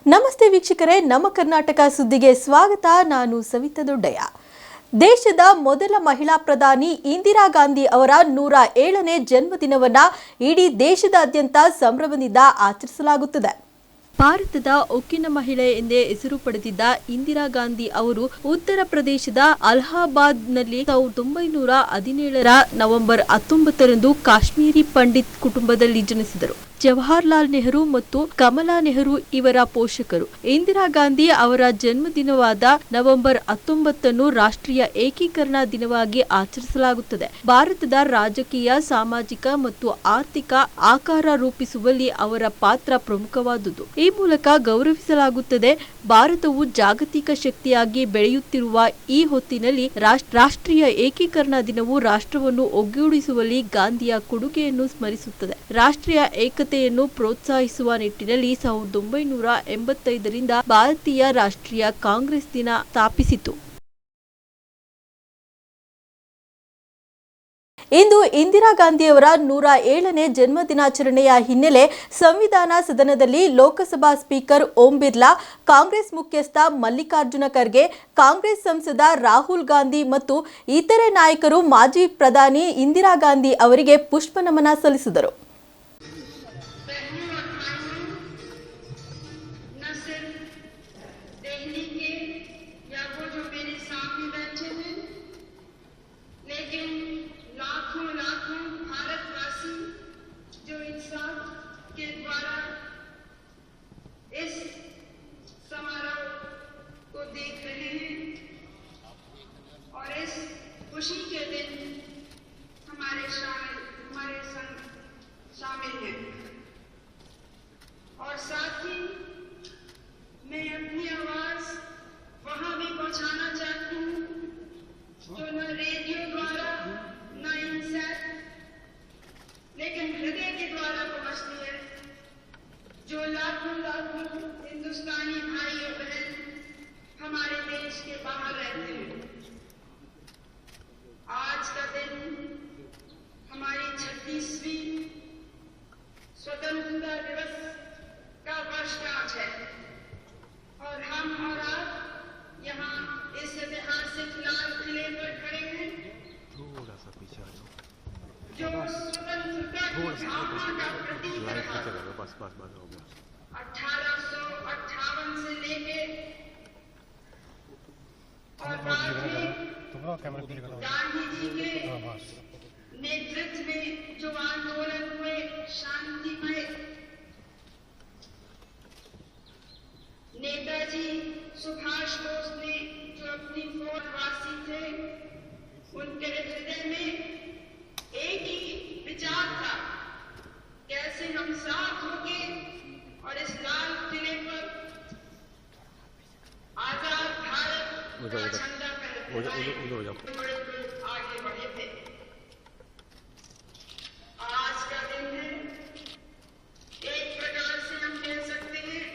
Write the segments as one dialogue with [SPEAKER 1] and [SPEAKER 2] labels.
[SPEAKER 1] ನಮಸ್ತೆ ವೀಕ್ಷಕರೇ, ನಮ್ಮ ಕರ್ನಾಟಕ ಸುದ್ದಿಗೆ ಸ್ವಾಗತ. ನಾನು ಸವಿತಾ ದೊಡ್ಡಯ್ಯ. ದೇಶದ ಮೊದಲ ಮಹಿಳಾ ಪ್ರಧಾನಿ ಇಂದಿರಾ ಗಾಂಧಿ ಅವರ 107ನೇ ಜನ್ಮದಿನವನ್ನು ಇಡೀ ದೇಶದಾದ್ಯಂತ ಸಂಭ್ರಮದಿಂದ ಆಚರಿಸಲಾಗುತ್ತದೆ. ಭಾರತದ ಉಕ್ಕಿನ ಮಹಿಳೆ ಎಂದೇ ಹೆಸರು ಪಡೆದಿದ್ದ ಇಂದಿರಾ ಗಾಂಧಿ ಅವರು ಉತ್ತರ ಪ್ರದೇಶದ ಅಲಹಾಬಾದ್ನಲ್ಲಿ 1917ರ ನವೆಂಬರ್ 19ರಂದು ಕಾಶ್ಮೀರಿ ಪಂಡಿತ್ ಕುಟುಂಬದಲ್ಲಿ ಜನಿಸಿದರು. ಜವಾಹರ್ಲಾಲ್ ನೆಹರು ಮತ್ತು ಕಮಲಾ ನೆಹರು ಇವರ ಪೋಷಕರು. ಇಂದಿರಾ ಗಾಂಧಿ ಅವರ ಜನ್ಮದಿನವಾದ ನವೆಂಬರ್ 19ನ್ನು ರಾಷ್ಟ್ರೀಯ ಏಕೀಕರಣ ದಿನವಾಗಿ ಆಚರಿಸಲಾಗುತ್ತದೆ. ಭಾರತದ ರಾಜಕೀಯ, ಸಾಮಾಜಿಕ ಮತ್ತು ಆರ್ಥಿಕ ಆಕಾರ ರೂಪಿಸುವಲ್ಲಿ ಅವರ ಪಾತ್ರ ಪ್ರಮುಖವಾದುದು. ಈ ಮೂಲಕ ಗೌರವಿಸಲಾಗುತ್ತದೆ. ಭಾರತವು ಜಾಗತಿಕ ಶಕ್ತಿಯಾಗಿ ಬೆಳೆಯುತ್ತಿರುವ ಈ ಹೊತ್ತಿನಲ್ಲಿ ರಾಷ್ಟ್ರೀಯ ಏಕೀಕರಣ ದಿನವು ರಾಷ್ಟ್ರವನ್ನು ಒಗ್ಗೂಡಿಸುವಲ್ಲಿ ಗಾಂಧಿಯ ಕೊಡುಗೆಯನ್ನು ಸ್ಮರಿಸುತ್ತದೆ. ರಾಷ್ಟ್ರೀಯ ಏಕತೆಯನ್ನು ಪ್ರೋತ್ಸಾಹಿಸುವ ನಿಟ್ಟಿನಲ್ಲಿ 1985ರಿಂದ ಭಾರತೀಯ ರಾಷ್ಟ್ರೀಯ ಕಾಂಗ್ರೆಸ್ ದಿನ ಸ್ಥಾಪಿಸಿತು. ಇಂದು ಇಂದಿರಾ ಗಾಂಧಿಯವರ 107ನೇ ಜನ್ಮದಿನಾಚರಣೆಯ ಹಿನ್ನೆಲೆ ಸಂವಿಧಾನ ಸದನದಲ್ಲಿ ಲೋಕಸಭಾ ಸ್ಪೀಕರ್ ಓಂ ಬಿರ್ಲಾ, ಕಾಂಗ್ರೆಸ್ ಮುಖ್ಯಸ್ಥ ಮಲ್ಲಿಕಾರ್ಜುನ ಖರ್ಗೆ, ಕಾಂಗ್ರೆಸ್ ಸಂಸದ ರಾಹುಲ್ ಗಾಂಧಿ ಮತ್ತು ಇತರೆ ನಾಯಕರು ಮಾಜಿ ಪ್ರಧಾನಿ ಇಂದಿರಾ ಗಾಂಧಿ ಅವರಿಗೆ ಪುಷ್ಪ ನಮನ ಸಲ್ಲಿಸಿದರು.
[SPEAKER 2] खुशी के दिन हमारे संग शामिल हैं और साथ ही मैं अपनी आवाज वहां भी पहुंचाना चाहती हूँ जो न रेडियो द्वारा न इनसेट लेकिन हृदय के द्वारा पहुंचती है, जो लाखों हिंदुस्तानी भाई और बहन हमारे देश के बाहर रहते हैं। आज का दिन हमारी 36वीं स्वतंत्रता दिवस का वर्षगांठ है और हम और आप यहाँ इस ऐतिहासिक लाल किले पर खड़े हैं
[SPEAKER 3] थोड़ा सा पीछे
[SPEAKER 2] जो स्वतंत्रता की भावना का प्रतीक रहा।
[SPEAKER 3] बस हो गया।
[SPEAKER 2] 1858 से लेके और बाद में गांधी जी के नेतृत्व में जो आंदोलन हुए शांतिमय, नेताजी सुभाष बोस ने जो अपनी फौजवासी थे उनके हृदय में एक ही विचार था, कैसे हम साथ होके और इस लाल किले पर आजाद भारत का झंडा आगे बढ़े थे। आज का दिन है, एक प्रकार से हम कह सकते हैं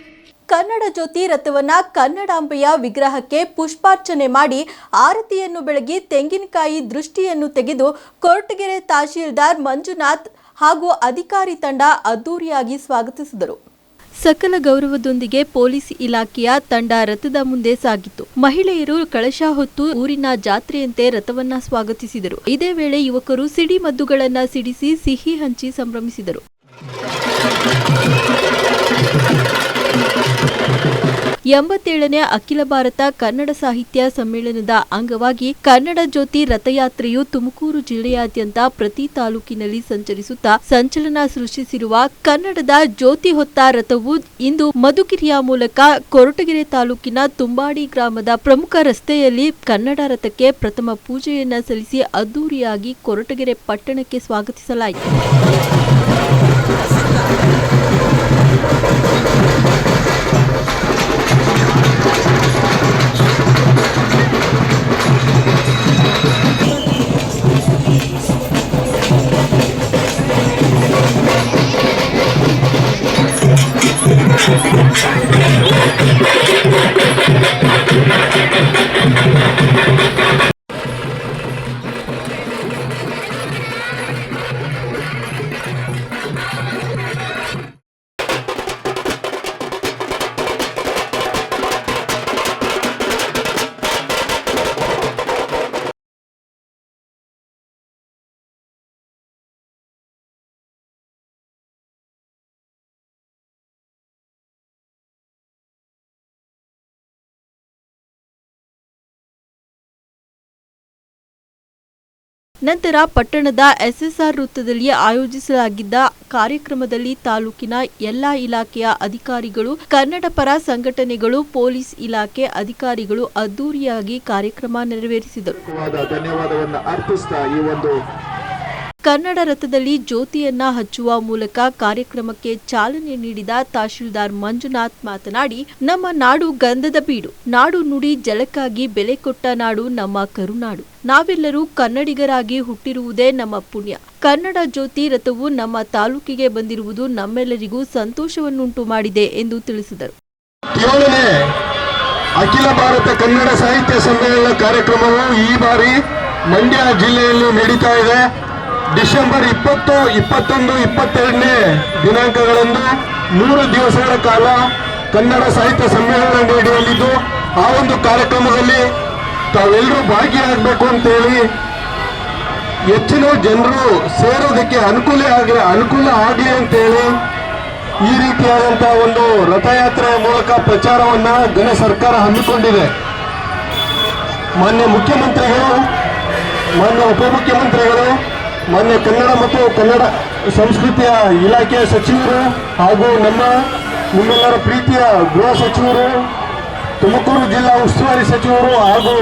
[SPEAKER 1] ಕನ್ನಡ ಜ್ಯೋತಿ ರಥವನ್ನ ಕನ್ನಡಾಂಬೆಯ ವಿಗ್ರಹಕ್ಕೆ ಪುಷ್ಪಾರ್ಚನೆ ಮಾಡಿ ಆರತಿಯನ್ನು ಬೆಳಗಿ ತೆಂಗಿನಕಾಯಿ ದೃಷ್ಟಿಯನ್ನು ತೆಗೆದು ಕೊರಟಗೆರೆ ತಹಶೀಲ್ದಾರ್ ಮಂಜುನಾಥ್ ಹಾಗೂ ಅಧಿಕಾರಿ ತಂಡ ಅದ್ದೂರಿಯಾಗಿ ಸ್ವಾಗತಿಸಿದರು. ಸಕಲ ಗೌರವದೊಂದಿಗೆ ಪೊಲೀಸ್ ಇಲಾಖೆಯ ತಂಡ ರಥದ ಮುಂದೆ ಸಾಗಿತು. ಮಹಿಳೆಯರು ಕಳಶ ಹೊತ್ತು ಊರಿನ ಜಾತ್ರೆಯಂತೆ ರಥವನ್ನ ಸ್ವಾಗತಿಸಿದರು. ಇದೇ ವೇಳೆ ಯುವಕರು ಸಿಡಿಮದ್ದುಗಳನ್ನ ಸಿಡಿಸಿ ಸಿಹಿ ಹಂಚಿ ಸಂಭ್ರಮಿಸಿದರು. 87ನೇ ಅಖಿಲ ಭಾರತ ಕನ್ನಡ ಸಾಹಿತ್ಯ ಸಮ್ಮೇಳನದ ಅಂಗವಾಗಿ ಕನ್ನಡ ಜ್ಯೋತಿ ರಥಯಾತ್ರೆಯು ತುಮಕೂರು ಜಿಲ್ಲೆಯಾದ್ಯಂತ ಪ್ರತಿ ತಾಲೂಕಿನಲ್ಲಿ ಸಂಚರಿಸುತ್ತಾ ಸಂಚಲನ ಸೃಷ್ಟಿಸಿರುವ ಕನ್ನಡದ ಜ್ಯೋತಿ ಹೊತ್ತ ರಥವು ಇಂದು ಮಧುಗಿರಿಯ ಮೂಲಕ ಕೊರಟಗೆರೆ ತಾಲೂಕಿನ ತುಂಬಾಡಿ ಗ್ರಾಮದ ಪ್ರಮುಖ ರಸ್ತೆಯಲ್ಲಿ ಕನ್ನಡ ರಥಕ್ಕೆ ಪ್ರಥಮ ಪೂಜೆಯನ್ನ ಸಲ್ಲಿಸಿ ಅದ್ದೂರಿಯಾಗಿ ಕೊರಟಗೆರೆ ಪಟ್ಟಣಕ್ಕೆ ಸ್ವಾಗತಿಸಲಾಯಿತು. ನಂತರ ಪಟ್ಟಣದ ಎಸ್ಎಸ್ಆರ್ ವೃತ್ತದಲ್ಲಿ ಆಯೋಜಿಸಲಾಗಿದ್ದ ಕಾರ್ಯಕ್ರಮದಲ್ಲಿ ತಾಲೂಕಿನ ಎಲ್ಲಾ ಇಲಾಖೆಯ ಅಧಿಕಾರಿಗಳು, ಕನ್ನಡ ಪರ ಸಂಘಟನೆಗಳು, ಪೊಲೀಸ್ ಇಲಾಖೆ ಅಧಿಕಾರಿಗಳು ಅದ್ದೂರಿಯಾಗಿ ಕಾರ್ಯಕ್ರಮ ನೆರವೇರಿಸಿದರು.
[SPEAKER 4] ಧನ್ಯವಾದವನ್ನು ಅರ್ಪಿಸ್ತಾ ಈ ಒಂದು
[SPEAKER 1] ಕನ್ನಡ ರಥದಲ್ಲಿ ಜ್ಯೋತಿಯನ್ನ ಹಚ್ಚುವ ಮೂಲಕ ಕಾರ್ಯಕ್ರಮಕ್ಕೆ ಚಾಲನೆ ನೀಡಿದ ತಹಶೀಲ್ದಾರ್ ಮಂಜುನಾಥ್ ಮಾತನಾಡಿ, ನಮ್ಮ ನಾಡು ಗಂಧದ ಬೀಡು, ನಾಡು ನುಡಿ ಜಲಕ್ಕಾಗಿ ಬೆಲೆ ಕೊಟ್ಟ ನಾಡು ನಮ್ಮ ಕರುನಾಡು. ನಾವೆಲ್ಲರೂ ಕನ್ನಡಿಗರಾಗಿ ಹುಟ್ಟಿರುವುದೇ ನಮ್ಮ ಪುಣ್ಯ. ಕನ್ನಡ ಜ್ಯೋತಿ ರಥವು ನಮ್ಮ ತಾಲೂಕಿಗೆ ಬಂದಿರುವುದು ನಮ್ಮೆಲ್ಲರಿಗೂ ಸಂತೋಷವನ್ನುಂಟು ಮಾಡಿದೆ ಎಂದು ತಿಳಿಸಿದರು.
[SPEAKER 4] ಅಖಿಲ ಭಾರತ ಕನ್ನಡ ಸಾಹಿತ್ಯ ಸಮ್ಮೇಳನ ಕಾರ್ಯಕ್ರಮವು ಈ ಬಾರಿ ಮಂಡ್ಯ ಜಿಲ್ಲೆಯಲ್ಲಿ ನಡೀತಾ ಇದೆ. ಡಿಸೆಂಬರ್ 20, 21, 22ನೇ ದಿನಾಂಕಗಳಂದು 3 ದಿವಸಗಳ ಕಾಲ ಕನ್ನಡ ಸಾಹಿತ್ಯ ಸಮ್ಮೇಳನ ನಡೆಯಲಿದ್ದು, ಆ ಒಂದು ಕಾರ್ಯಕ್ರಮದಲ್ಲಿ ತಾವೆಲ್ಲರೂ ಭಾಗಿಯಾಗಬೇಕು ಅಂತೇಳಿ, ಹೆಚ್ಚಿನ ಜನರು ಸೇರೋದಕ್ಕೆ ಅನುಕೂಲ ಆಗಲಿ ಅಂತೇಳಿ ಈ ರೀತಿಯಾದಂತಹ ಒಂದು ರಥಯಾತ್ರೆಯ ಮೂಲಕ ಪ್ರಚಾರವನ್ನ ಘನ ಸರ್ಕಾರ ಹಮ್ಮಿಕೊಂಡಿದೆ. ಮಾನ್ಯ ಮುಖ್ಯಮಂತ್ರಿಗಳು, ಮಾನ್ಯ ಉಪಮುಖ್ಯಮಂತ್ರಿಗಳು, ಮಾನ್ಯ ಕನ್ನಡ ಮತ್ತು ಕನ್ನಡ ಸಂಸ್ಕೃತಿಯ ಇಲಾಖೆಯ ಸಚಿವರು ಹಾಗೂ ನಿಮ್ಮೆಲ್ಲರ ಪ್ರೀತಿಯ ಗೃಹ ಸಚಿವರು, ತುಮಕೂರು ಜಿಲ್ಲಾ ಉಸ್ತುವಾರಿ ಸಚಿವರು ಹಾಗೂ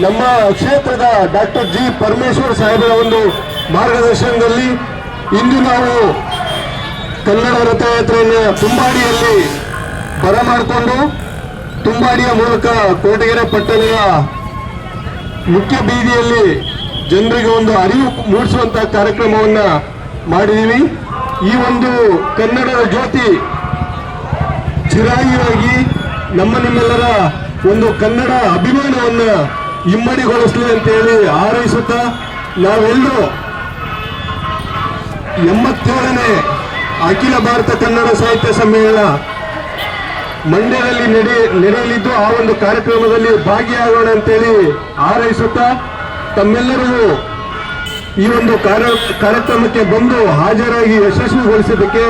[SPEAKER 4] ನಮ್ಮ ಕ್ಷೇತ್ರದ ಡಾಕ್ಟರ್ ಜಿ ಪರಮೇಶ್ವರ್ ಸಾಹೇಬರ ಒಂದು ಮಾರ್ಗದರ್ಶನದಲ್ಲಿ ಇಂದು ನಾವು ಕನ್ನಡ ರಥಯಾತ್ರೆಯನ್ನು ತುಂಬಾಡಿಯಲ್ಲಿ ಬರಮಾಡಿಕೊಂಡು ತುಂಬಾಡಿಯ ಮೂಲಕ ಕೋಟಗೆರೆ ಪಟ್ಟಣದ ಮುಖ್ಯ ಬೀದಿಯಲ್ಲಿ ಜನರಿಗೆ ಒಂದು ಅರಿವು ಮೂಡಿಸುವಂತಹ ಕಾರ್ಯಕ್ರಮವನ್ನ ಮಾಡಿದೀವಿ. ಈ ಒಂದು ಕನ್ನಡದ ಜ್ಯೋತಿ ಚಿರಾಗಿಯಾಗಿ ನಿಮ್ಮೆಲ್ಲರ ಒಂದು ಕನ್ನಡ ಅಭಿಮಾನವನ್ನ ಇಮ್ಮಡಿಗೊಳಿಸಲಿ ಅಂತ ಹೇಳಿ ಹಾರೈಸುತ್ತಾ, ನಾವೆಲ್ಲರೂ 87ನೇ ಅಖಿಲ ಭಾರತ ಕನ್ನಡ ಸಾಹಿತ್ಯ ಸಮ್ಮೇಳನ ಮಂಡ್ಯದಲ್ಲಿ ನಡೆಯಲಿದ್ದು, ಆ ಒಂದು ಕಾರ್ಯಕ್ರಮದಲ್ಲಿ ಭಾಗಿಯಾಗೋಣ ಅಂತೇಳಿ ಹಾರೈಸುತ್ತಾ, ತಮ್ಮೆಲ್ಲರಿಗೂ ಈ ಒಂದು ಕಾರ್ಯಕ್ರಮಕ್ಕೆ ಬಂದು ಹಾಜರಾಗಿ ಯಶಸ್ವಿಗೊಳಿಸಿದ್ದಕ್ಕೆ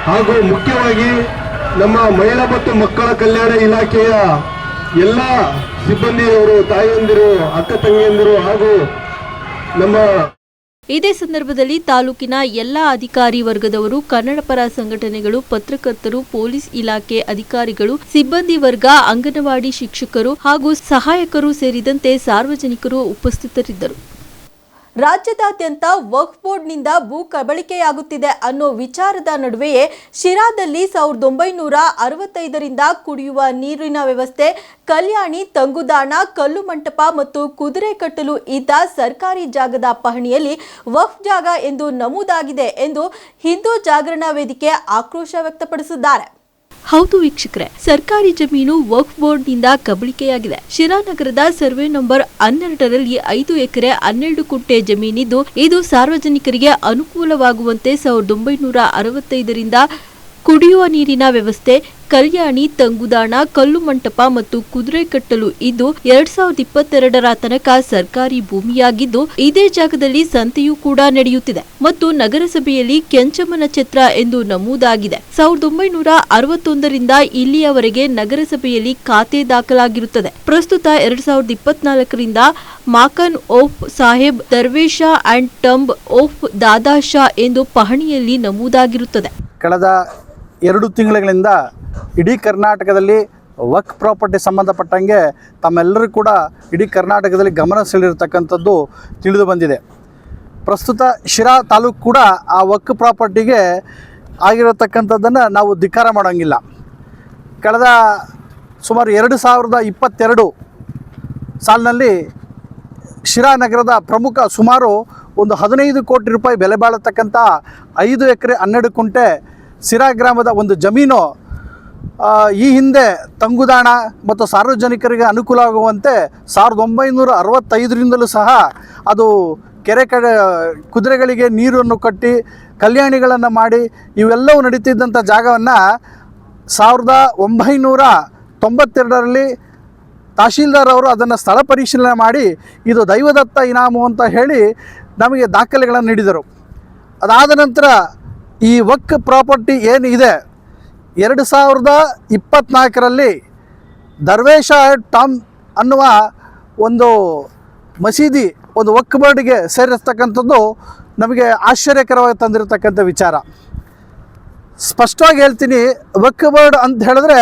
[SPEAKER 4] ಹಾಗೂ ಮುಖ್ಯವಾಗಿ ನಮ್ಮ ಮಹಿಳಾ ಮತ್ತು ಮಕ್ಕಳ ಕಲ್ಯಾಣ ಇಲಾಖೆಯ ಎಲ್ಲ ಸಿಬ್ಬಂದಿಯವರು, ತಾಯಿಯಂದಿರು, ಅಕ್ಕ ತಂಗಿಯಂದಿರು ಹಾಗೂ ನಮ್ಮ
[SPEAKER 1] ಇದೇ ಸಂದರ್ಭದಲ್ಲಿ ತಾಲೂಕಿನ ಎಲ್ಲಾ ಅಧಿಕಾರಿ ವರ್ಗದವರು, ಕನ್ನಡ ಪರ ಸಂಘಟನೆಗಳು, ಪತ್ರಕರ್ತರು, ಪೊಲೀಸ್ ಇಲಾಖೆ ಅಧಿಕಾರಿಗಳು, ಸಿಬ್ಬಂದಿ ವರ್ಗ, ಅಂಗನವಾಡಿ ಶಿಕ್ಷಕರು ಹಾಗೂ ಸಹಾಯಕರು ಸೇರಿದಂತೆ ಸಾರ್ವಜನಿಕರು ಉಪಸ್ಥಿತರಿದ್ದರು. ರಾಜ್ಯದಾದ್ಯಂತ ವಕ್ಫ್ ಬೋರ್ಡ್ನಿಂದ ಭೂ ಕಬಳಿಕೆಯಾಗುತ್ತಿದೆ ಅನ್ನೋ ವಿಚಾರದ ನಡುವೆಯೇ ಶಿರಾದಲ್ಲಿ 1965ರಿಂದ ಕುಡಿಯುವ ನೀರಿನ ವ್ಯವಸ್ಥೆ, ಕಲ್ಯಾಣಿ, ತಂಗುದಾಣ, ಕಲ್ಲು ಮಂಟಪ ಮತ್ತು ಕುದುರೆ ಕಟ್ಟಲು ಇದ್ದ ಸರ್ಕಾರಿ ಜಾಗದ ಪಹಣಿಯಲ್ಲಿ ವಕ್ಫ್ ಜಾಗ ಎಂದು ನಮೂದಾಗಿದೆ ಎಂದು ಹಿಂದೂ ಜಾಗರಣ ವೇದಿಕೆ ಆಕ್ರೋಶ ವ್ಯಕ್ತಪಡಿಸಿದ್ದಾರೆ. ಹೌದು ವೀಕ್ಷಕರೇ, ಸರ್ಕಾರಿ ಜಮೀನು ವಕ್ಫ್ ಬೋರ್ಡ್ನಿಂದ ಕಬಳಿಕೆಯಾಗಿದೆ. ಶಿರಾ ನಗರದ ಸರ್ವೆ ನಂಬರ್ 12ರಲ್ಲಿ 5 ಎಕರೆ 12 ಕುಂಟೆ ಜಮೀನಿದ್ದು, ಇದು ಸಾರ್ವಜನಿಕರಿಗೆ ಅನುಕೂಲವಾಗುವಂತೆ 1965ರಿಂದ ಕುಡಿಯುವ ನೀರಿನ ವ್ಯವಸ್ಥೆ, ಕಲ್ಯಾಣಿ, ತಂಗುದಾಣ, ಕಲ್ಲು ಮಂಟಪ ಮತ್ತು ಕುದುರೆ ಕಟ್ಟಲು ಇದ್ದು 2022ರ ತನಕ ಸರ್ಕಾರಿ ಭೂಮಿಯಾಗಿದ್ದು, ಇದೇ ಜಾಗದಲ್ಲಿ ಸಂತೆಯೂ ಕೂಡ ನಡೆಯುತ್ತಿದೆ ಮತ್ತು ನಗರಸಭೆಯಲ್ಲಿ ಕೆಂಚಮ್ಮನ ಛತ್ರ ಎಂದು ನಮೂದಾಗಿದೆ. 1961ರಿಂದ ಇಲ್ಲಿಯವರೆಗೆ ನಗರಸಭೆಯಲ್ಲಿ ಖಾತೆ ದಾಖಲಾಗಿರುತ್ತದೆ. ಪ್ರಸ್ತುತ 2024ರಿಂದ ಮಾಕನ್ of Saheb Darvesha and tomb of Dada Shah ಎಂದು ಪಹಣಿಯಲ್ಲಿ ನಮೂದಾಗಿರುತ್ತದೆ.
[SPEAKER 5] ಕಳೆದ 2 ತಿಂಗಳಿಂದ ಇಡೀ ಕರ್ನಾಟಕದಲ್ಲಿ ವಕ್ಫ್ ಪ್ರಾಪರ್ಟಿ ಸಂಬಂಧಪಟ್ಟಂಗೆ ತಮ್ಮೆಲ್ಲರೂ ಕೂಡ ಇಡೀ ಕರ್ನಾಟಕದಲ್ಲಿ ಗಮನ ಸೆಳೆದಿರ್ತಕ್ಕಂಥದ್ದು ತಿಳಿದು ಬಂದಿದೆ. ಪ್ರಸ್ತುತ ಶಿರಾ ತಾಲೂಕು ಕೂಡ ಆ ವಕ್ಫ್ ಪ್ರಾಪರ್ಟಿಗೆ ಆಗಿರತಕ್ಕಂಥದ್ದನ್ನು ನಾವು ಧಿಕ್ಕಾರ ಮಾಡೋಂಗಿಲ್ಲ. ಕಳೆದ ಸುಮಾರು 2022 ಸಾಲಿನಲ್ಲಿ ಶಿರಾ ನಗರದ ಪ್ರಮುಖ ಸುಮಾರು ಒಂದು 15 ಕೋಟಿ ರೂಪಾಯಿ ಬೆಲೆ ಬಾಳತಕ್ಕಂಥ 5 ಎಕರೆ 12 ಕುಂಟೆ ಶಿರಾ ಗ್ರಾಮದ ಒಂದು ಜಮೀನು ಈ ಹಿಂದೆ ತಂಗುದಾಣ ಮತ್ತು ಸಾರ್ವಜನಿಕರಿಗೆ ಅನುಕೂಲ ಆಗುವಂತೆ 1965ರಿಂದಲೂ ಸಹ ಅದು ಕುದುರೆಗಳಿಗೆ ನೀರನ್ನು ಕಟ್ಟಿ ಕಲ್ಯಾಣಿಗಳನ್ನು ಮಾಡಿ ಇವೆಲ್ಲವೂ ನಡೀತಿದ್ದಂಥ ಜಾಗವನ್ನು 1992ರಲ್ಲಿ ತಹಶೀಲ್ದಾರ್ ಅವರು ಅದನ್ನು ಸ್ಥಳ ಪರಿಶೀಲನೆ ಮಾಡಿ ಇದು ದೈವದತ್ತ ಇನಾಮು ಅಂತ ಹೇಳಿ ನಮಗೆ ದಾಖಲೆಗಳನ್ನು ನೀಡಿದರು. ಅದಾದ ನಂತರ ಈ ವಕ್ಫ್ ಪ್ರಾಪರ್ಟಿ ಏನಿದೆ 2024ರಲ್ಲಿ ದರ್ವೇಶ ಟಾಮ್ ಅನ್ನುವ ಒಂದು ಮಸೀದಿ ಒಂದು ವಕ್ಫ್ ಬೋರ್ಡ್ಗೆ ಸೇರಿರ್ತಕ್ಕಂಥದ್ದು ನಮಗೆ ಆಶ್ಚರ್ಯಕರವಾಗಿ ತಂದಿರತಕ್ಕಂಥ ವಿಚಾರ. ಸ್ಪಷ್ಟವಾಗಿ ಹೇಳ್ತೀನಿ, ವಕ್ಫ್ ಬೋರ್ಡ್ ಅಂತ ಹೇಳಿದ್ರೆ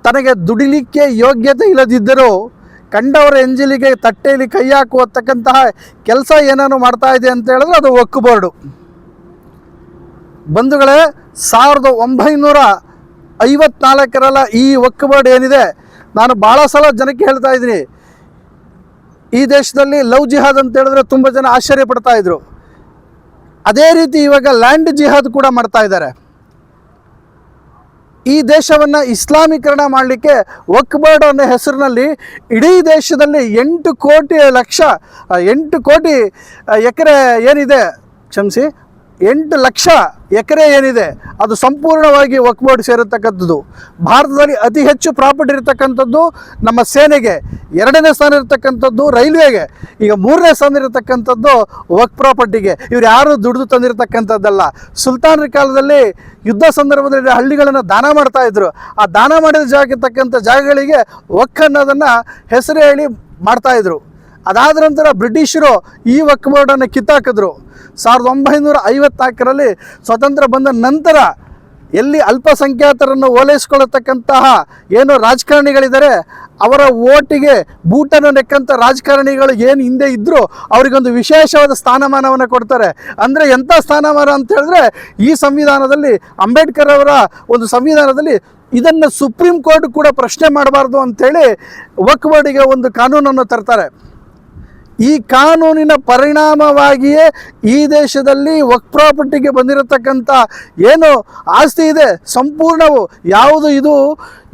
[SPEAKER 5] ತನಗೆ ದುಡಿಲಿಕ್ಕೆ ಯೋಗ್ಯತೆ ಇಲ್ಲದಿದ್ದರೂ ಕಂಡವರ ಎಂಜಿಲಿಗೆ ತಟ್ಟೆಯಲ್ಲಿ ಕೈ ಹಾಕುವತಕ್ಕಂತಹ ಕೆಲಸ ಏನೇನು ಮಾಡ್ತಾ ಇದೆ ಅಂತ ಹೇಳಿದ್ರೆ ಅದು ವಕ್ಫ್ ಬೋರ್ಡು. ಬಂಧುಗಳೇ, 1954 ಈ ವಕ್ಫ್ ಬೋರ್ಡ್ ಏನಿದೆ, ನಾನು ಭಾಳ ಸಲ ಜನಕ್ಕೆ ಹೇಳ್ತಾ ಇದ್ದೀನಿ, ಈ ದೇಶದಲ್ಲಿ ಲವ್ ಜಿಹಾದ್ ಅಂತ ಹೇಳಿದ್ರೆ ತುಂಬ ಜನ ಆಶ್ಚರ್ಯ ಪಡ್ತಾ ಇದ್ರು. ಅದೇ ರೀತಿ ಇವಾಗ ಲ್ಯಾಂಡ್ ಜಿಹಾದ್ ಕೂಡ ಮಾಡ್ತಾ ಇದ್ದಾರೆ. ಈ ದೇಶವನ್ನು ಇಸ್ಲಾಮೀಕರಣ ಮಾಡಲಿಕ್ಕೆ ವಕ್ಫ್ ಬೋರ್ಡ್ ಅನ್ನೋ ಹೆಸರಿನಲ್ಲಿ ಇಡೀ ದೇಶದಲ್ಲಿ 8 ಕೋಟಿ ಎಕರೆ ಏನಿದೆ, ಕ್ಷಮಿಸಿ 8 ಲಕ್ಷ ಎಕರೆ ಏನಿದೆ ಅದು ಸಂಪೂರ್ಣವಾಗಿ ವಕ್ಫ್ ಬೋರ್ಡ್ ಸೇರಿರ್ತಕ್ಕಂಥದ್ದು. ಭಾರತದಲ್ಲಿ ಅತಿ ಹೆಚ್ಚು ಪ್ರಾಪರ್ಟಿ ಇರತಕ್ಕಂಥದ್ದು ನಮ್ಮ ಸೇನೆಗೆ, 2ನೇ ಸ್ಥಾನ ಇರತಕ್ಕಂಥದ್ದು ರೈಲ್ವೆಗೆ, ಈಗ 3ನೇ ಸ್ಥಾನ ಇರತಕ್ಕಂಥದ್ದು ವಕ್ಫ್ ಪ್ರಾಪರ್ಟಿಗೆ. ಇವ್ರು ಯಾರು ದುಡಿದು ತಂದಿರತಕ್ಕಂಥದ್ದಲ್ಲ. ಸುಲ್ತಾನರ ಕಾಲದಲ್ಲಿ ಯುದ್ಧ ಸಂದರ್ಭದಲ್ಲಿ ಹಳ್ಳಿಗಳನ್ನು ದಾನ ಮಾಡ್ತಾ ಇದ್ರು. ಆ ದಾನ ಮಾಡಿದ ಜಾಗಗಳಿಗೆ ವಕ್ಫ್ ಅನ್ನೋದನ್ನು ಹೆಸರು ಹೇಳಿ ಮಾಡ್ತಾಯಿದ್ರು. ಅದಾದ ನಂತರ ಬ್ರಿಟಿಷರು ಈ ವಕ್ಫ್ ಬೋರ್ಡನ್ನು ಕಿತ್ತಾಕಿದ್ರು. 1954 ಸ್ವತಂತ್ರ ಬಂದ ನಂತರ ಎಲ್ಲಿ ಅಲ್ಪಸಂಖ್ಯಾತರನ್ನು ಓಲೈಸ್ಕೊಳ್ಳತಕ್ಕಂತಹ ಏನು ರಾಜಕಾರಣಿಗಳಿದ್ದಾರೆ, ಅವರ ಓಟಿಗೆ ಬೂಟನ್ನು ನೆಕ್ಕಂಥ ರಾಜಕಾರಣಿಗಳು ಏನು ಹಿಂದೆ ಇದ್ದರೂ ಅವರಿಗೊಂದು ವಿಶೇಷವಾದ ಸ್ಥಾನಮಾನವನ್ನು ಕೊಡ್ತಾರೆ. ಅಂದರೆ ಎಂಥ ಸ್ಥಾನಮಾನ ಅಂತ ಹೇಳಿದ್ರೆ, ಈ ಸಂವಿಧಾನದಲ್ಲಿ, ಅಂಬೇಡ್ಕರ್ ಅವರ ಒಂದು ಸಂವಿಧಾನದಲ್ಲಿ ಇದನ್ನು ಸುಪ್ರೀಂ ಕೋರ್ಟ್ ಕೂಡ ಪ್ರಶ್ನೆ ಮಾಡಬಾರ್ದು ಅಂಥೇಳಿ ವಕ್ಫ್ ಬೋರ್ಡಿಗೆ ಒಂದು ಕಾನೂನನ್ನು ತರ್ತಾರೆ. ಈ ಕಾನೂನಿನ ಪರಿಣಾಮವಾಗಿಯೇ ಈ ದೇಶದಲ್ಲಿ ವಕ್ಫ್ ಪ್ರಾಪರ್ಟಿಗೆ ಬಂದಿರತಕ್ಕಂಥ ಏನು ಆಸ್ತಿ ಇದೆ ಸಂಪೂರ್ಣವು ಯಾವುದು ಇದು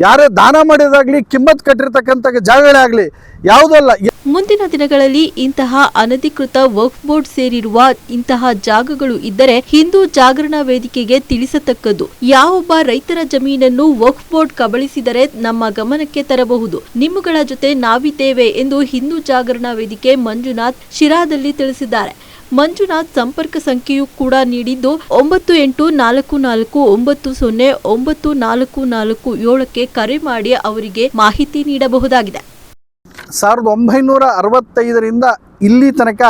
[SPEAKER 5] ಯಾರೇ ದಾನ ಮಾಡಿದಾಗಲಿ ಕಿಮ್ಮತ್ ಕಟ್ಟಿರ್ತಕ್ಕಂಥ ಜಾಗಗಳೇ ಆಗಲಿ ಯಾವುದೂ ಅಲ್ಲ.
[SPEAKER 1] ಮುಂದಿನ ದಿನಗಳಲ್ಲಿ ಇಂತಹ ಅನಧಿಕೃತ ವಕ್ಫ್ ಬೋರ್ಡ್ ಸೇರಿರುವ ಇಂತಹ ಜಾಗಗಳು ಇದ್ದರೆ ಹಿಂದೂ ಜಾಗರಣ ವೇದಿಕೆಗೆ ತಿಳಿಸತಕ್ಕದ್ದು. ಯಾವೊಬ್ಬ ರೈತರ ಜಮೀನನ್ನು ವಕ್ಫ್ ಬೋರ್ಡ್ ಕಬಳಿಸಿದರೆ ನಮ್ಮ ಗಮನಕ್ಕೆ ತರಬಹುದು. ನಿಮ್ಮಗಳ ಜೊತೆ ನಾವಿದ್ದೇವೆ ಎಂದು ಹಿಂದೂ ಜಾಗರಣ ವೇದಿಕೆ ಮಂಜುನಾಥ್ ಶಿರಾದಲ್ಲಿ ತಿಳಿಸಿದ್ದಾರೆ. ಮಂಜುನಾಥ್ ಸಂಪರ್ಕ ಸಂಖ್ಯೆಯೂ ಕೂಡ ನೀಡಿದ್ದು 9844909447 ಕರೆ ಮಾಡಿ ಅವರಿಗೆ ಮಾಹಿತಿ ನೀಡಬಹುದಾಗಿದೆ.
[SPEAKER 5] 1965 ಇಲ್ಲಿ ತನಕ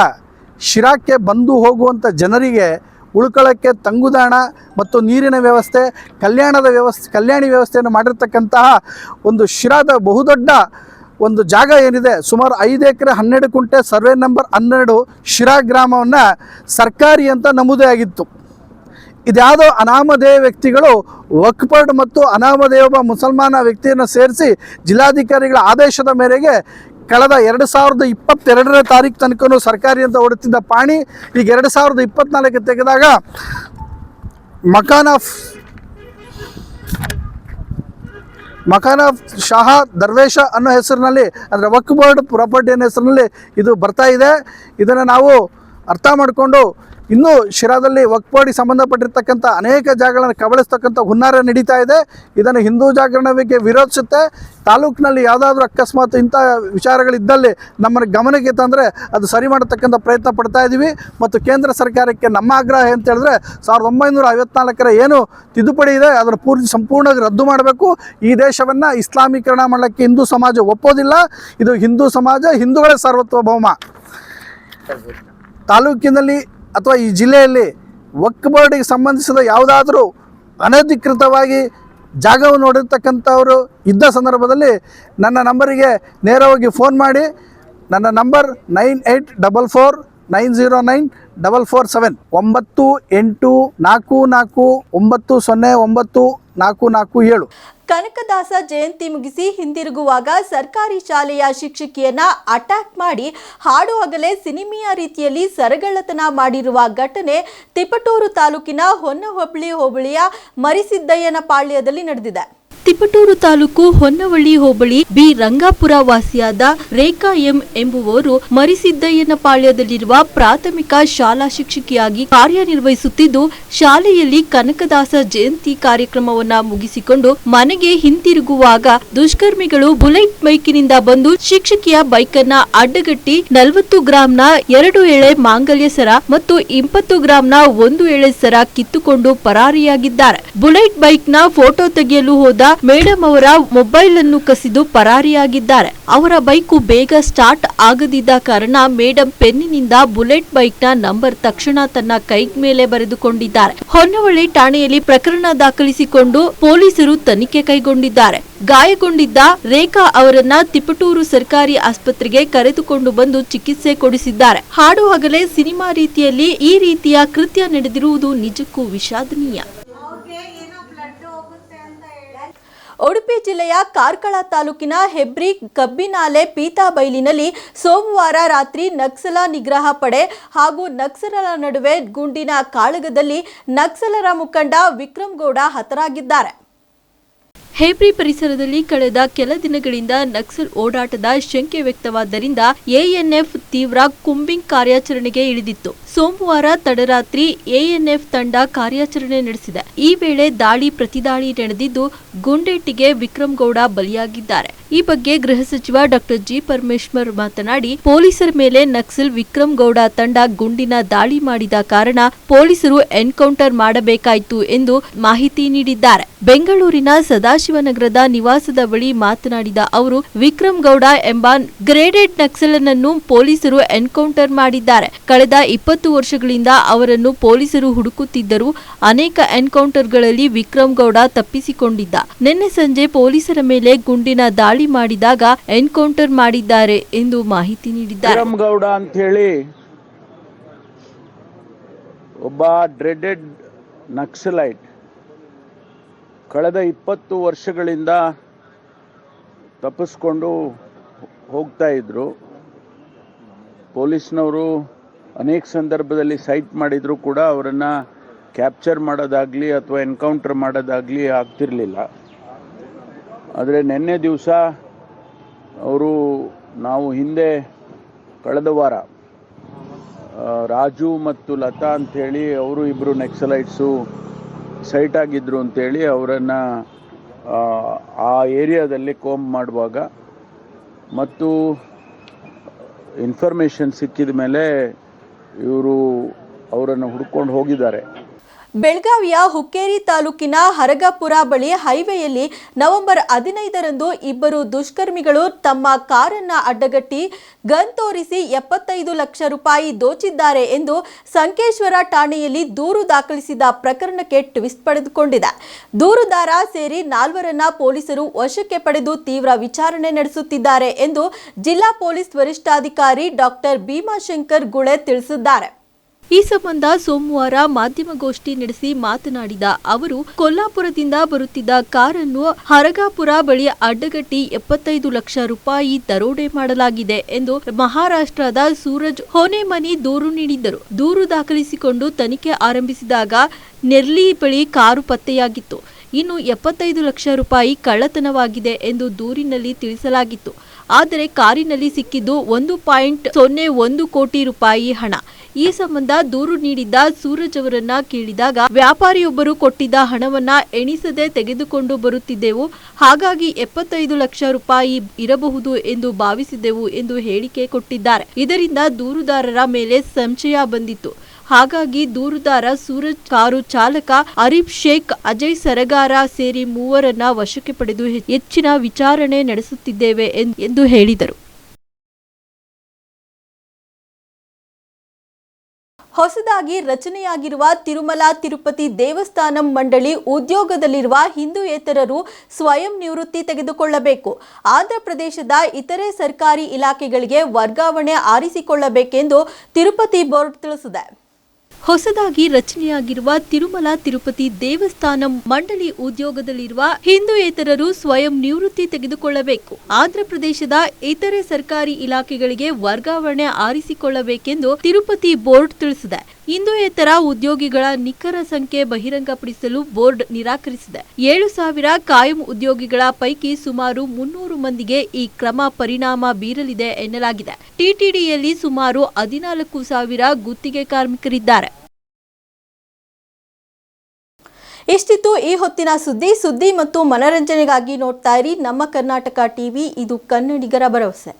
[SPEAKER 5] ಶಿರಾಕ್ಕೆ ಬಂದು ಹೋಗುವಂಥ ಜನರಿಗೆ ಉಳ್ಕೊಳ್ಳೋಕ್ಕೆ ತಂಗುದಾಣ ಮತ್ತು ನೀರಿನ ವ್ಯವಸ್ಥೆ, ಕಲ್ಯಾಣಿ ವ್ಯವಸ್ಥೆಯನ್ನು ಮಾಡಿರ್ತಕ್ಕಂತಹ ಒಂದು ಶಿರಾದ ಬಹುದೊಡ್ಡ ಒಂದು ಜಾಗ ಏನಿದೆ, ಸುಮಾರು 5 ಎಕರೆ 12 ಕುಂಟೆ, ಸರ್ವೆ ನಂಬರ್ 12 ಶಿರಾ ಗ್ರಾಮವನ್ನು ಸರ್ಕಾರಿ ಅಂತ ನಮೂದೇ ಆಗಿತ್ತು. ಇದ್ಯಾವುದೋ ಅನಾಮಧೇಯ ವ್ಯಕ್ತಿಗಳು ವಕ್ಫ್ ಬೋರ್ಡ್ ಮತ್ತು ಅನಾಮಧೇಯ ಒಬ್ಬ ಮುಸಲ್ಮಾನ ವ್ಯಕ್ತಿಯನ್ನು ಸೇರಿಸಿ ಜಿಲ್ಲಾಧಿಕಾರಿಗಳ ಆದೇಶದ ಮೇರೆಗೆ ಕಳೆದ 2022ನೇ ತಾರೀಕು ತನಕ ಸರ್ಕಾರಿ ಅಂತ ಹೊಡುತ್ತಿದ್ದ ಪಾಣಿ ಈಗ 2024 ತೆಗೆದಾಗ ಮಕಾನ್ ಆಫ್ ಶಾಹ ದರ್ವೇಶ ಅನ್ನೋ ಹೆಸರಿನಲ್ಲಿ, ಅಂದರೆ ವಕ್ಫ್ ಬೋರ್ಡ್ ಪ್ರಾಪರ್ಟಿ ಅನ್ನೋ ಹೆಸರಿನಲ್ಲಿ ಇದು ಬರ್ತಾ ಇದೆ. ಇದನ್ನು ನಾವು ಅರ್ಥ ಮಾಡಿಕೊಂಡು ಇನ್ನೂ ಶಿರಾದಲ್ಲಿ ವಕ್ಫ್ ಬೋರ್ಡಿಗೆ ಸಂಬಂಧಪಟ್ಟಿರ್ತಕ್ಕಂಥ ಅನೇಕ ಜಾಗಗಳನ್ನು ಕಬಳಿಸ್ತಕ್ಕಂಥ ಹುನ್ನಾರ ನಡೀತಾ ಇದೆ. ಇದನ್ನು ಹಿಂದೂ ಜಾಗರಣ ವೇದಿಕೆ ವಿರೋಧಿಸುತ್ತೆ. ತಾಲೂಕಿನಲ್ಲಿ ಯಾವುದಾದ್ರೂ ಅಕಸ್ಮಾತ್ ಇಂಥ ವಿಚಾರಗಳಿದ್ದಲ್ಲಿ ನಮ್ಮನ್ನು ಗಮನಕ್ಕೆ ತಂದರೆ ಅದು ಸರಿ ಮಾಡತಕ್ಕಂಥ ಪ್ರಯತ್ನ ಪಡ್ತಾ ಇದ್ದೀವಿ. ಮತ್ತು ಕೇಂದ್ರ ಸರ್ಕಾರಕ್ಕೆ ನಮ್ಮ ಆಗ್ರಹ ಅಂತ ಹೇಳಿದ್ರೆ 1954 ಏನು ತಿದ್ದುಪಡಿ ಇದೆ ಅದನ್ನು ಸಂಪೂರ್ಣವಾಗಿ ರದ್ದು ಮಾಡಬೇಕು. ಈ ದೇಶವನ್ನು ಇಸ್ಲಾಮೀಕರಣ ಮಾಡಲಿಕ್ಕೆ ಹಿಂದೂ ಸಮಾಜ ಒಪ್ಪೋದಿಲ್ಲ. ಇದು ಹಿಂದೂ ಸಮಾಜ, ಹಿಂದೂಗಳ ಸಾರ್ವತ್ವಭೌಮ. ತಾಲೂಕಿನಲ್ಲಿ ಅಥವಾ ಈ ಜಿಲ್ಲೆಯಲ್ಲಿ ವಕ್ಫ್ ಬೋರ್ಡಿಗೆ ಸಂಬಂಧಿಸಿದ ಯಾವುದಾದ್ರೂ ಅನಧಿಕೃತವಾಗಿ ಜಾಗವನ್ನು ನೋಡಿರ್ತಕ್ಕಂಥವರು ಇದ್ದ ಸಂದರ್ಭದಲ್ಲಿ ನನ್ನ ನಂಬರಿಗೆ ನೇರವಾಗಿ ಫೋನ್ ಮಾಡಿ. ನನ್ನ ನಂಬರ್ 9844909447 9844909447.
[SPEAKER 1] ಕನಕದಾಸ ಜಯಂತಿ ಮುಗಿಸಿ ಹಿಂದಿರುಗುವಾಗ ಸರ್ಕಾರಿ ಶಾಲೆಯ ಶಿಕ್ಷಕಿಯನ್ನ ಅಟ್ಯಾಕ್ ಮಾಡಿ ಹಾಡುವಾಗಲೇ ಸಿನಿಮೆಯ ರೀತಿಯಲ್ಲಿ ಸರಗಳ್ಳತನ ಮಾಡಿರುವ ಘಟನೆ ತಿಪಟೂರು ತಾಲೂಕಿನ ಹೊನ್ನವಳ್ಳಿ ಹೋಬಳಿಯ ಮರಿಸಿದ್ದಯ್ಯನ ಪಾಳ್ಯದಲ್ಲಿ ನಡೆದಿದೆ. ತಿಪಟೂರು ತಾಲೂಕು ಹೊನ್ನವಳ್ಳಿ ಹೋಬಳಿ ಬಿ ರಂಗಾಪುರ ವಾಸಿಯಾದ ರೇಖಾ ಎಂ ಎಂಬುವವರು ಮರಿಸಿದ್ದಯ್ಯನ ಪಾಳ್ಯದಲ್ಲಿರುವ ಪ್ರಾಥಮಿಕ ಶಾಲಾ ಶಿಕ್ಷಕಿಯಾಗಿ ಕಾರ್ಯನಿರ್ವಹಿಸುತ್ತಿದ್ದು, ಶಾಲೆಯಲ್ಲಿ ಕನಕದಾಸ ಜಯಂತಿ ಕಾರ್ಯಕ್ರಮವನ್ನ ಮುಗಿಸಿಕೊಂಡು ಮನೆಗೆ ಹಿಂತಿರುಗುವಾಗ ದುಷ್ಕರ್ಮಿಗಳು ಬುಲೆಟ್ ಬೈಕಿನಿಂದ ಬಂದು ಶಿಕ್ಷಕಿಯ ಬೈಕನ್ನ ಅಡ್ಡಗಟ್ಟಿ 40 ಗ್ರಾಂನ 2 ಎಳೆ ಮಾಂಗಲ್ಯ ಸರ ಮತ್ತು 20 ಗ್ರಾಂನ 1 ಎಳೆ ಸರ ಕಿತ್ತುಕೊಂಡು ಪರಾರಿಯಾಗಿದ್ದಾರೆ. ಬುಲೆಟ್ ಬೈಕ್ನ ಫೋಟೋ ತೆಗೆಯಲು ಹೋದ ಮೇಡಮ್ ಅವರ ಮೊಬೈಲ್ ಅನ್ನು ಕಸಿದು ಪರಾರಿಯಾಗಿದ್ದಾರೆ. ಅವರ ಬೈಕು ಬೇಗ ಸ್ಟಾರ್ಟ್ ಆಗದಿದ್ದ ಕಾರಣ ಮೇಡಮ್ ಪೆನ್ನಿನಿಂದ ಬುಲೆಟ್ ಬೈಕ್ನ ನಂಬರ್ ತಕ್ಷಣ ತನ್ನ ಕೈ ಮೇಲೆ ಬರೆದುಕೊಂಡಿದ್ದಾರೆ. ಹೊನ್ನವಳ್ಳಿ ಠಾಣೆಯಲ್ಲಿ ಪ್ರಕರಣ ದಾಖಲಿಸಿಕೊಂಡು ಪೊಲೀಸರು ತನಿಖೆ ಕೈಗೊಂಡಿದ್ದಾರೆ. ಗಾಯಗೊಂಡಿದ್ದ ರೇಖಾ ಅವರನ್ನ ತಿಪಟೂರು ಸರ್ಕಾರಿ ಆಸ್ಪತ್ರೆಗೆ ಕರೆದುಕೊಂಡು ಬಂದು ಚಿಕಿತ್ಸೆ ಕೊಡಿಸಿದ್ದಾರೆ. ಹಾಡು ಹಗಲೇ ಸಿನಿಮಾ ರೀತಿಯಲ್ಲಿ ಈ ರೀತಿಯ ಕೃತ್ಯ ನಡೆದಿರುವುದು ನಿಜಕ್ಕೂ ವಿಷಾದನೀಯ. ಉಡುಪಿ ಜಿಲ್ಲೆಯ ಕಾರ್ಕಳ ತಾಲೂಕಿನ ಹೆಬ್ರಿ ಕಬ್ಬಿನಾಲೆ ಪೀತಾಬೈಲಿನಲ್ಲಿ ಸೋಮವಾರ ರಾತ್ರಿ ನಕ್ಸಲ ನಿಗ್ರಹ ಪಡೆ ಹಾಗೂ ನಕ್ಸಲರ ನಡುವೆ ಗುಂಡಿನ ಕಾಳಗದಲ್ಲಿ ನಕ್ಸಲರ ಮುಖಂಡ ವಿಕ್ರಮ್ ಗೌಡ ಹತರಾಗಿದ್ದಾರೆ. ಹೇಬ್ರಿ ಪರಿಸರದಲ್ಲಿ ಕಳೆದ ಕೆಲ ದಿನಗಳಿಂದ ನಕ್ಸಲ್ ಓಡಾಟದ ಶಂಕೆ ವ್ಯಕ್ತವಾದ್ದರಿಂದ ಎಎನ್ಎಫ್ ತೀವ್ರ ಕೂಂಬಿಂಗ್ ಕಾರ್ಯಾಚರಣೆಗೆ ಇಳಿದಿತ್ತು. ಸೋಮವಾರ ತಡರಾತ್ರಿ ಎಎನ್ಎಫ್ ತಂಡ ಕಾರ್ಯಾಚರಣೆ ನಡೆಸಿದೆ. ಈ ವೇಳೆ ದಾಳಿ ಪ್ರತಿದಾಳಿ ನಡೆದಿದ್ದು ಗುಂಡೇಟಿಗೆ ವಿಕ್ರಮ್ ಗೌಡ ಬಲಿಯಾಗಿದ್ದಾರೆ. ಈ ಬಗ್ಗೆ ಗೃಹ ಸಚಿವ ಡಾಕ್ಟರ್ ಜಿ ಪರಮೇಶ್ವರ್ ಮಾತನಾಡಿ, ಪೊಲೀಸರ ಮೇಲೆ ನಕ್ಸಲ್ ವಿಕ್ರಮ್ ಗೌಡ ತಂಡ ಗುಂಡಿನ ದಾಳಿ ಮಾಡಿದ ಕಾರಣ ಪೊಲೀಸರು ಎನ್ಕೌಂಟರ್ ಮಾಡಬೇಕಾಯಿತು ಎಂದು ಮಾಹಿತಿ ನೀಡಿದ್ದಾರೆ. ಬೆಂಗಳೂರಿನ ಸದಾಶಿವನಗರದ ನಿವಾಸದ ಬಳಿ ಮಾತನಾಡಿದ ಅವರು, ವಿಕ್ರಮ್ ಗೌಡ ಎಂಬ ಗ್ರೇಡೆಡ್ ನಕ್ಸಲನನ್ನು ಪೊಲೀಸರು ಎನ್ಕೌಂಟರ್ ಮಾಡಿದ್ದಾರೆ. ಕಳೆದ 20 ವರ್ಷಗಳಿಂದ ಅವರನ್ನು ಪೊಲೀಸರು ಹುಡುಕುತ್ತಿದ್ದರು. ಅನೇಕ ಎನ್ಕೌಂಟರ್ಗಳಲ್ಲಿ ವಿಕ್ರಮ್ ಗೌಡ ತಪ್ಪಿಸಿಕೊಂಡಿದ್ದ. ನಿನ್ನೆ ಸಂಜೆ ಪೊಲೀಸರ ಮೇಲೆ ಗುಂಡಿನ ದಾಳಿ ಮಾಡಿದಾಗ ಎನ್ಕೌಂಟರ್ ಮಾಡಿದ್ದಾರೆ ಎಂದು ಮಾಹಿತಿ ನೀಡಿದ್ದಾರೆ.
[SPEAKER 6] ವಿಕ್ರಮ್ ಗೌಡ ಅಂತ ಹೇಳಿ ಒಬ್ಬ ಡ್ರೆಡೆಡ್ ನಕ್ಸಲೈಟ್ ಕಳೆದ 20 ವರ್ಷಗಳಿಂದ ತಪ್ಪಿಸ್ಕೊಂಡು ಹೋಗ್ತಾ ಇದ್ರು. ಪೊಲೀಸ್ನವರು ಅನೇಕ ಸಂದರ್ಭದಲ್ಲಿ ಸೈಟ್ ಮಾಡಿದ್ರು ಕೂಡ ಅವರನ್ನು ಕ್ಯಾಪ್ಚರ್ ಮಾಡೋದಾಗಲಿ ಅಥವಾ ಎನ್ಕೌಂಟರ್ ಮಾಡೋದಾಗಲಿ ಆಗ್ತಿರಲಿಲ್ಲ. ಆದರೆ ನಿನ್ನೆ ದಿವಸ ನಾವು ಹಿಂದೆ ಕಳೆದ ವಾರ ರಾಜು ಮತ್ತು ಲತಾ ಅಂಥೇಳಿ ಅವರು ಇಬ್ಬರು ನಕ್ಸಲೈಟ್ಸು ಸೈಟ್ ಆಗಿದ್ರು ಅಂಥೇಳಿ ಅವರನ್ನು ಆ ಏರಿಯಾದಲ್ಲಿ ಕೋಂಬ್ ಮಾಡುವಾಗ ಮತ್ತು ಇನ್ಫಾರ್ಮೇಷನ್ ಸಿಕ್ಕಿದ ಮೇಲೆ ಇವರು ಅವರನ್ನು ಹುಡ್ಕೊಂಡು ಹೋಗಿದ್ದಾರೆ.
[SPEAKER 1] ಬೆಳಗಾವಿಯ ಹುಕ್ಕೇರಿ ತಾಲೂಕಿನ ಹರಗಾಪುರ ಬಳಿ ಹೈವೇಯಲ್ಲಿ ನವೆಂಬರ್ 15ರಂದು ಇಬ್ಬರು ದುಷ್ಕರ್ಮಿಗಳು ತಮ್ಮ ಕಾರನ್ನ ಅಡ್ಡಗಟ್ಟಿ ಗನ್ ತೋರಿಸಿ 75 ಲಕ್ಷ ರೂಪಾಯಿ ದೋಚಿದ್ದಾರೆ ಎಂದು ಸಂಕೇಶ್ವರ ಠಾಣೆಯಲ್ಲಿ ದೂರು ದಾಖಲಿಸಿದ ಪ್ರಕರಣಕ್ಕೆ ಟ್ವಿಸ್ಟ್ ಪಡೆದುಕೊಂಡಿದೆ. ದೂರುದಾರ ಸೇರಿ 4ರನ್ನ ಪೊಲೀಸರು ವಶಕ್ಕೆ ಪಡೆದು ತೀವ್ರ ವಿಚಾರಣೆ ನಡೆಸುತ್ತಿದ್ದಾರೆ ಎಂದು ಜಿಲ್ಲಾ ಪೊಲೀಸ್ ವರಿಷ್ಠಾಧಿಕಾರಿ ಡಾಕ್ಟರ್ ಭೀಮಾಶಂಕರ್ ಗುಳೆ ತಿಳಿಸಿದ್ದಾರೆ. ಈ ಸಂಬಂಧ ಸೋಮವಾರ ಮಾಧ್ಯಮಗೋಷ್ಠಿ ನಡೆಸಿ ಮಾತನಾಡಿದ ಅವರು, ಕೊಲ್ಲಾಪುರದಿಂದ ಬರುತ್ತಿದ್ದ ಕಾರನ್ನು ಹರಗಾಪುರ ಬಳಿ ಅಡ್ಡಗಟ್ಟಿ 75 ಲಕ್ಷ ರೂಪಾಯಿ ದರೋಡೆ ಮಾಡಲಾಗಿದೆ ಎಂದು ಮಹಾರಾಷ್ಟ್ರದ ಸೂರಜ್ ಹೋನೆಮನಿ ದೂರು ನೀಡಿದ್ದರು. ದೂರು ದಾಖಲಿಸಿಕೊಂಡು ತನಿಖೆ ಆರಂಭಿಸಿದಾಗ ನೆರ್ಲಿ ಬಳಿ ಕಾರು ಪತ್ತೆಯಾಗಿತ್ತು. ಇನ್ನು 75 ಲಕ್ಷ ರೂಪಾಯಿ ಕಳ್ಳತನವಾಗಿದೆ ಎಂದು ದೂರಿನಲ್ಲಿ ತಿಳಿಸಲಾಗಿತ್ತು. ಆದರೆ ಕಾರಿನಲ್ಲಿ ಸಿಕ್ಕಿದ್ದು 1.01 ಕೋಟಿ ರೂಪಾಯಿ ಹಣ. ಈ ಸಂಬಂಧ ದೂರು ನೀಡಿದ್ದ ಸೂರಜ್ ಅವರನ್ನ ಕೇಳಿದಾಗ, ವ್ಯಾಪಾರಿಯೊಬ್ಬರು ಕೊಟ್ಟಿದ್ದ ಹಣವನ್ನ ಎಣಿಸದೆ ತೆಗೆದುಕೊಂಡು ಬರುತ್ತಿದ್ದೆವು, ಹಾಗಾಗಿ 75 ಲಕ್ಷ ರೂಪಾಯಿ ಇರಬಹುದು ಎಂದು ಭಾವಿಸಿದ್ದೆವು ಎಂದು ಹೇಳಿಕೆ ಕೊಟ್ಟಿದ್ದಾರೆ. ಇದರಿಂದ ದೂರುದಾರರ ಮೇಲೆ ಸಂಶಯ ಬಂದಿತ್ತು. ಹಾಗಾಗಿ ದೂರುದಾರ ಸೂರಜ್, ಕಾರು ಚಾಲಕ ಅರೀಫ್ ಶೇಖ್, ಅಜಯ್ ಸರಗಾರ ಸೇರಿ 3ರನ್ನ ವಶಕ್ಕೆ ಪಡೆದು ಹೆಚ್ಚಿನ ವಿಚಾರಣೆ ನಡೆಸುತ್ತಿದ್ದೇವೆ ಎಂದು ಹೇಳಿದರು. ಹೊಸದಾಗಿ ರಚನೆಯಾಗಿರುವ ತಿರುಮಲ ತಿರುಪತಿ ದೇವಸ್ಥಾನಂ ಮಂಡಳಿ ಉದ್ಯೋಗದಲ್ಲಿರುವ ಹಿಂದೂಯೇತರರು ಸ್ವಯಂ ನಿವೃತ್ತಿ ತೆಗೆದುಕೊಳ್ಳಬೇಕು. ಆಂಧ್ರ ಪ್ರದೇಶದ ಇತರೆ ಸರ್ಕಾರಿ ಇಲಾಖೆಗಳಿಗೆ ವರ್ಗಾವಣೆ ಆರಿಸಿಕೊಳ್ಳಬೇಕೆಂದು ತಿರುಪತಿ ಬೋರ್ಡ್ ತಿಳಿಸಿದೆ. ಹೊಸದಾಗಿ ರಚನೆಯಾಗಿರುವ ತಿರುಮಲ ತಿರುಪತಿ ದೇವಸ್ಥಾನಂ ಮಂಡಳಿ ಉದ್ಯೋಗದಲ್ಲಿರುವ ಹಿಂದೂಯೇತರರು ಸ್ವಯಂ ನಿವೃತ್ತಿ ತೆಗೆದುಕೊಳ್ಳಬೇಕು. ಆಂಧ್ರ ಪ್ರದೇಶದ ಇತರೆ ಸರ್ಕಾರಿ ಇಲಾಖೆಗಳಿಗೆ ವರ್ಗಾವಣೆ ಆರಿಸಿಕೊಳ್ಳಬೇಕೆಂದು ತಿರುಪತಿ ಬೋರ್ಡ್ ತಿಳಿಸಿದೆ. ಹಿಂದೂಯೇತರ ಉದ್ಯೋಗಿಗಳ ನಿಖರ ಸಂಖ್ಯೆ ಬಹಿರಂಗಪಡಿಸಲು ಬೋರ್ಡ್ ನಿರಾಕರಿಸಿದೆ. 7,000 ಕಾಯಂ ಉದ್ಯೋಗಿಗಳ ಪೈಕಿ ಸುಮಾರು 300 ಮಂದಿಗೆ ಈ ಕ್ರಮ ಪರಿಣಾಮ ಬೀರಲಿದೆ ಎನ್ನಲಾಗಿದೆ. ಟಿಟಿಡಿಯಲ್ಲಿ ಸುಮಾರು 14,000 ಗುತ್ತಿಗೆ ಕಾರ್ಮಿಕರಿದ್ದಾರೆ. ಇಷ್ಟಿತ್ತು ಈ ಹೊತ್ತಿನ ಸುದ್ದಿ ಮತ್ತು ಮನರಂಜನೆಗಾಗಿ ನೋಡ್ತಾ ಇರಿ ನಮ್ಮ ಕರ್ನಾಟಕ ಟಿವಿ. ಇದು ಕನ್ನಡಿಗರ ಭರವಸೆ.